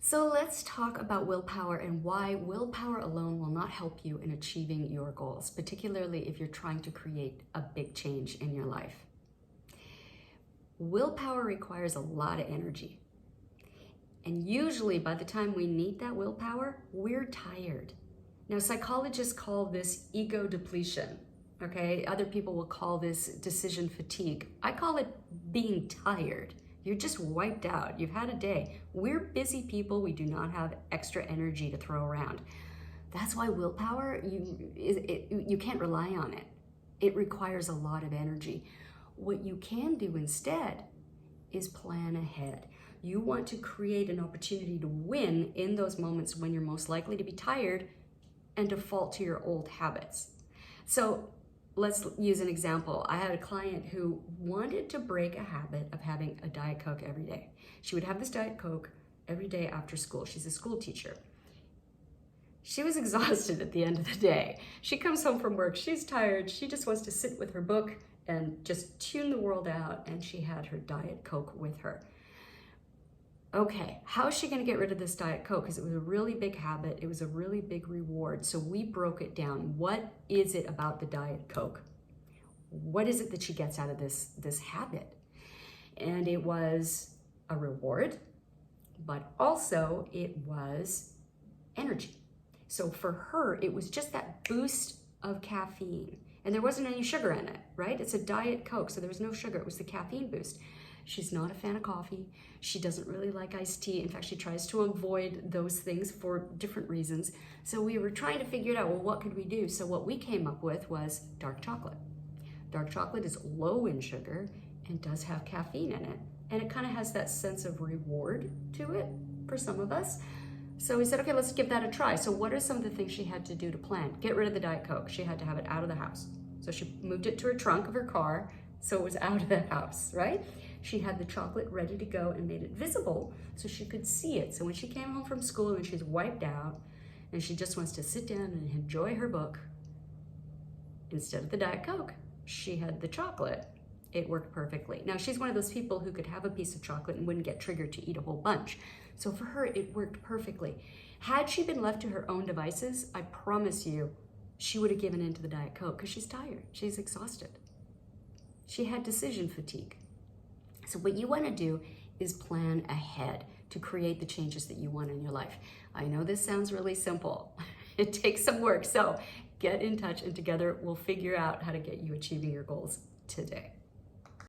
So let's talk about willpower and why willpower alone will not help you in achieving your goals, particularly if you're trying to create a big change in your life. Willpower requires a lot of energy. And usually by the time we need that willpower, we're tired. Now, psychologists call this ego depletion, okay? Other people will call this decision fatigue. I call it being tired. You're just wiped out. You've had a day. We're busy people. We do not have extra energy to throw around. That's why willpower, you can't rely on it. It requires a lot of energy. What you can do instead is plan ahead. You want to create an opportunity to win in those moments when you're most likely to be tired and default to your old habits. So let's use an example. I had a client who wanted to break a habit of having a Diet Coke every day. She would have this Diet Coke every day after school. She's a school teacher. She was exhausted at the end of the day. She comes home from work, she's tired, she just wants to sit with her book and just tune the world out, and she had her Diet Coke with her. Okay, how is she going to get rid of this Diet Coke? Because it was a really big habit. It was a really big reward. So we broke it down. What is it about the Diet Coke? What is it that she gets out of this habit? And it was a reward, but also it was energy. So for her, it was just that boost of caffeine. And there wasn't any sugar in it, right? It's a Diet Coke, so there was no sugar. It was the caffeine boost. She's not a fan of coffee. She doesn't really like iced tea. In fact, she tries to avoid those things for different reasons. So we were trying to figure it out, well, what could we do? So what we came up with was dark chocolate. Dark chocolate is low in sugar and does have caffeine in it. And it kind of has that sense of reward to it for some of us. So we said, okay, let's give that a try. So what are some of the things she had to do to plan? Get rid of the Diet Coke. She had to have it out of the house. So she moved it to her trunk of her car so it was out of the house, right? She had the chocolate ready to go and made it visible so she could see it. So when she came home from school and she's wiped out and she just wants to sit down and enjoy her book, instead of the Diet Coke, she had the chocolate. It worked perfectly. Now, she's one of those people who could have a piece of chocolate and wouldn't get triggered to eat a whole bunch. So for her, it worked perfectly. Had she been left to her own devices, I promise you, she would have given in to the Diet Coke because she's tired, she's exhausted. She had decision fatigue. So what you want to do is plan ahead to create the changes that you want in your life. I know this sounds really simple. It takes some work. So get in touch and together we'll figure out how to get you achieving your goals today.